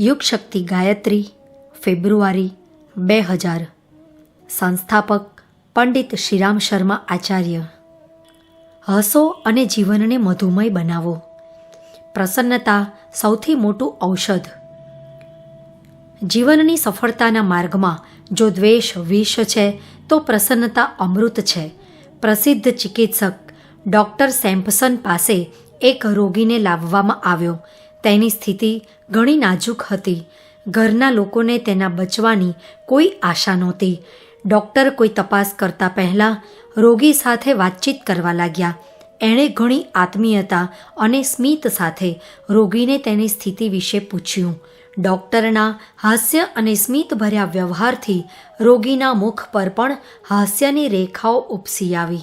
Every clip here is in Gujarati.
યુગ શક્તિ ગાયત્રી ફેબ્રુઆરી 2000 સંસ્થાપક પંડિત શ્રીરામ શર્મા આચાર્ય। હસો અને જીવનને મધુમય બનાવો। પ્રસન્નતા સૌથી મોટું ઔષધ। જીવનની સફળતાના માર્ગમાં જો દ્વેષ વિષ છે તો પ્રસન્નતા અમૃત છે। પ્રસિદ્ધ ચિકિત્સક ડૉક્ટર સેમ્પસન પાસે એક રોગીને લાવવામાં આવ્યો। તેની સ્થિતિ ઘણી નાજુક હતી। ઘરના લોકોને તેના બચવાની કોઈ આશા નહોતી। ડૉક્ટર કોઈ તપાસ કરતા પહેલાં રોગી સાથે વાતચીત કરવા લાગ્યા। એણે ઘણી આત્મીયતા અને સ્મિત સાથે રોગીને તેની સ્થિતિ વિશે પૂછ્યું। ડૉક્ટરના હાસ્ય અને સ્મિતભર્યા વ્યવહારથી રોગીના મુખ પર પણ હાસ્યની રેખાઓ ઉપસી આવી।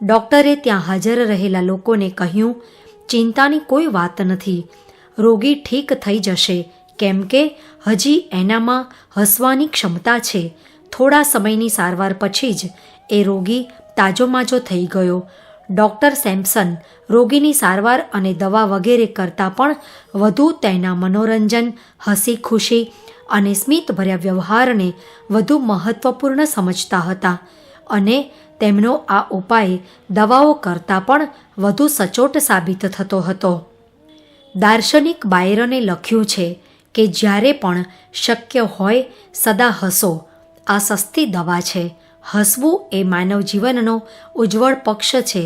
ડૉક્ટરે ત્યાં હાજર રહેલા લોકોને કહ્યું, ચિંતાની કોઈ વાત નથી, રોગી ઠીક થઈ જશે, કેમ કે હજી એનામાં હસવાની ક્ષમતા છે। થોડા સમયની સારવાર પછી જ એ રોગી તાજોમાજો થઈ ગયો। ડૉક્ટર સેમ્પસન રોગીની સારવાર અને દવા વગેરે કરતાં પણ વધુ તેના મનોરંજન, હસી ખુશી અને સ્મિતભર્યા વ્યવહારને વધુ મહત્વપૂર્ણ સમજતા હતા અને તેમનો આ ઉપાય દવાઓ કરતાં પણ વધુ સચોટ સાબિત થતો હતો। દાર્શનિક બાયરને લખ્યું છે કે જ્યારે પણ શક્ય હોય સદા હસો, આ સસ્તી દવા છે। હસવું એ માનવ જીવનનો ઉજ્જવળ પક્ષ છે।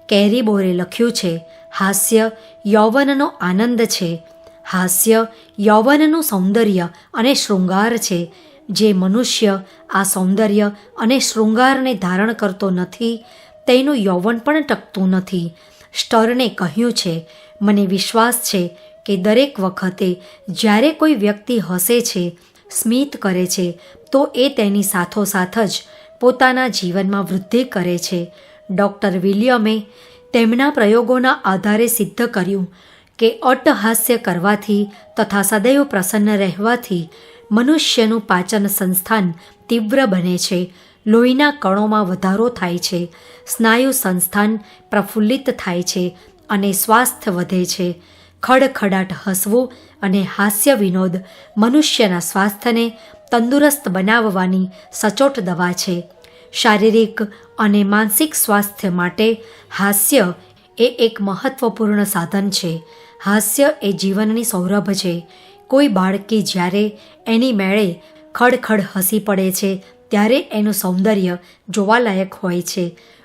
કેરીબોરે લખ્યું છે, હાસ્ય યૌવનનો આનંદ છે। હાસ્ય યૌવનનું સૌંદર્ય અને શૃંગાર છે। જે મનુષ્ય આ સૌંદર્ય અને શૃંગારને ધારણ કરતો નથી તેનું યૌવન પણ ટકતું નથી। સ્ટર્ને કહ્યું છે, મને વિશ્વાસ છે કે દરેક વખતે જ્યારે કોઈ વ્યક્તિ હસે છે, સ્મિત કરે છે, તો એ તેની સાથોસાથ જ પોતાના જીવનમાં વૃદ્ધિ કરે છે। ડૉક્ટર વિલિયમે તેમના પ્રયોગોના આધારે સિદ્ધ કર્યું કે અટ્ટહાસ્ય કરવાથી તથા સદૈવ પ્રસન્ન રહેવાથી મનુષ્યનું પાચન સંસ્થાન તીવ્ર બને છે, લોહીના કણોમાં વધારો થાય છે, સ્નાયુ સંસ્થાન પ્રફુલ્લિત થાય છે અને સ્વાસ્થ્ય વધે છે। ખડખડાટ હસવું અને હાસ્ય વિનોદ મનુષ્યના સ્વાસ્થ્યને તંદુરસ્ત બનાવવાની સચોટ દવા છે। શારીરિક અને માનસિક સ્વાસ્થ્ય માટે હાસ્ય એ એક મહત્વપૂર્ણ સાધન છે। હાસ્ય એ જીવનની સૌરભ છે। કોઈ બાળકી જ્યારે એની મેળે ખડખડ હસી પડે છે ત્યારે એનું સૌંદર્ય જોવાલાયક હોય છે।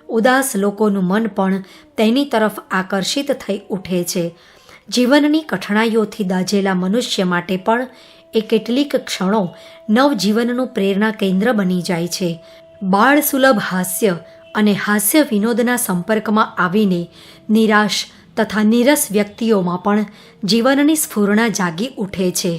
ઉદાસ લોકોનું મન પણ તેની તરફ આકર્ષિત થઈ ઉઠે છે। જીવનની કઠણાઈઓથી દાઝેલા મનુષ્ય માટે પણ એ કેટલીક ક્ષણો નવજીવનનું પ્રેરણા કેન્દ્ર બની જાય છે। બાળ સુલભ હાસ્ય અને હાસ્ય વિનોદના સંપર્કમાં આવીને નિરાશ તથા નીરસ વ્યક્તિઓમાં પણ જીવનની સ્ફૂર્ણા જાગી ઉઠે છે।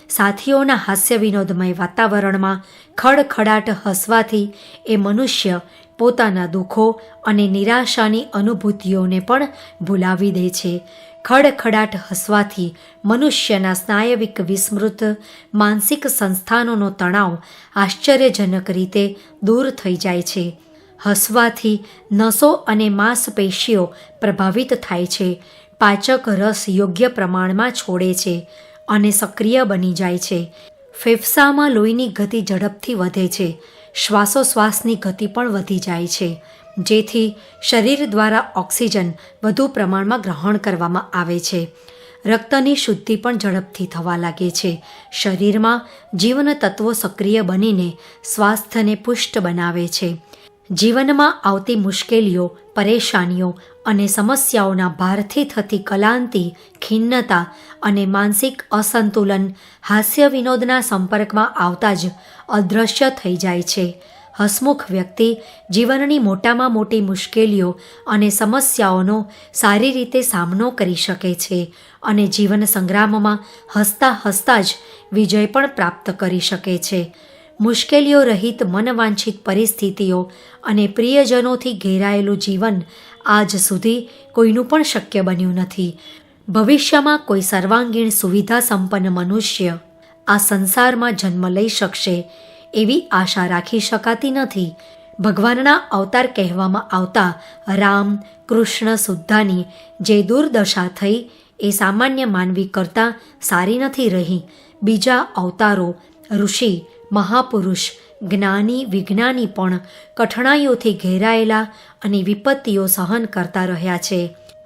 સાથીઓના હાસ્ય વિનોદમય વાતાવરણમાં ખડખડાટ હસવાથી એ મનુષ્ય પોતાના દુઃખો અને નિરાશાની અનુભૂતિઓને પણ ભૂલાવી દે છે। ખડખડાટ હસવાથી મનુષ્યના સ્નાયવિક વિસ્મૃત માનસિક સંસ્થાનોનો તણાવ આશ્ચર્યજનક રીતે દૂર થઈ જાય છે। હસવાથી નસો અને માંસપેશીઓ પ્રભાવિત થાય છે। પાચક રસ યોગ્ય પ્રમાણમાં છોડે છે અને સક્રિય બની જાય છે। ફેફસામાં લોહીની ગતિ ઝડપથી વધે છે। શ્વાસોશ્વાસની ગતિ પણ વધી જાય છે, જેથી શરીર દ્વારા ઓક્સિજન વધુ પ્રમાણમાં ગ્રહણ કરવામાં આવે છે। રક્તની શુદ્ધિ પણ ઝડપથી થવા લાગે છે। શરીરમાં જીવન તત્વો સક્રિય બનીને સ્વાસ્થ્યને પુષ્ટ બનાવે છે। જીવનમાં આવતી મુશ્કેલીઓ, પરેશાનીઓ અને સમસ્યાઓના ભારથી થતી કલાંતિ, ખિન્નતા અને માનસિક અસંતુલન હાસ્ય વિનોદના સંપર્કમાં આવતા જ અદૃશ્ય થઈ જાય છે। હસમુખ વ્યક્તિ જીવનની મોટામાં મોટી મુશ્કેલીઓ અને સમસ્યાઓનો સારી રીતે સામનો કરી શકે છે અને જીવન સંગ્રામમાં હસતા હસતા જ વિજય પણ પ્રાપ્ત કરી શકે છે। મુશ્કેલીઓ રહિત મનવાંછિત પરિસ્થિતિઓ અને પ્રિયજનોથી ઘેરાયેલું જીવન આજ સુધી કોઈનું પણ શક્ય બન્યું નથી। ભવિષ્યમાં કોઈ સર્વાંગીણ સુવિધા સંપન્ન મનુષ્ય આ સંસારમાં જન્મ લઈ શકશે એવી આશા રાખી શકાતી નથી। ભગવાનના અવતાર કહેવામાં આવતા રામ, કૃષ્ણ સુદ્ધાની જે દુર્દશા થઈ એ સામાન્ય માનવી કરતાં સારી નથી રહી। બીજા અવતારો, ઋષિ, મહાપુરુષ, જ્ઞાની, વિજ્ઞાની પણ કઠણાઈઓથી ઘેરાયેલા અને વિપત્તિઓ સહન કરતા રહ્યા છે.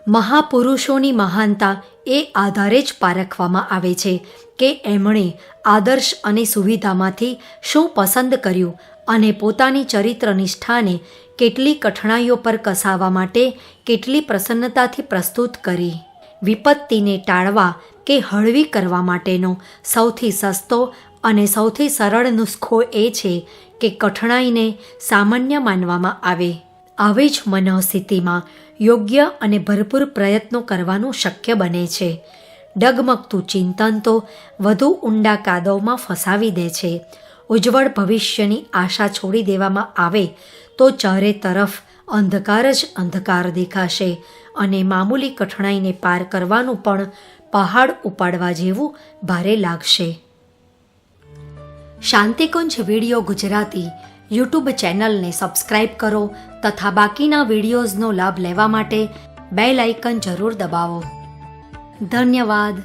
મહાપુરુષોની મહાનતા એ આધારે જ પારખવામાં આવે છે કે એમણે આદર્શ અને સુવિધામાંથી શું પસંદ કર્યું અને પોતાની ચરિત્ર નિષ્ઠાને કેટલી કઠણાઈઓ પર કસાવવા માટે કેટલી પ્રસન્નતાથી પ્રસ્તુત કરી. વિપત્તિને ટાળવા કે હળવી કરવા માટેનો સૌથી સસ્તો અને સૌથી સરળ નુસ્ખો એ છે કે કઠણાઈને સામાન્ય માનવામાં આવે. આવી જ મનઃસ્થિતિમાં યોગ્ય અને ભરપૂર પ્રયત્નો કરવાનું શક્ય બને છે. ડગમગતું ચિંતન તો વધુ ઊંડા કાદવમાં ફસાવી દે છે. ઉજ્જવળ ભવિષ્યની આશા છોડી દેવામાં આવે તો ચારે તરફ અંધકાર જ અંધકાર દેખાશે અને મામૂલી કઠણાઈને પાર કરવાનું પણ પહાડ ઉપાડવા જેવું ભારે લાગશે. શાંતિકુંજ વિડીયો ગુજરાતી યુટ્યુબ ચેનલને સબસ્ક્રાઇબ કરો તથા બાકીના વિડીયોઝનો લાભ લેવા માટે બેલ આઇકન જરૂર દબાવો. ધન્યવાદ.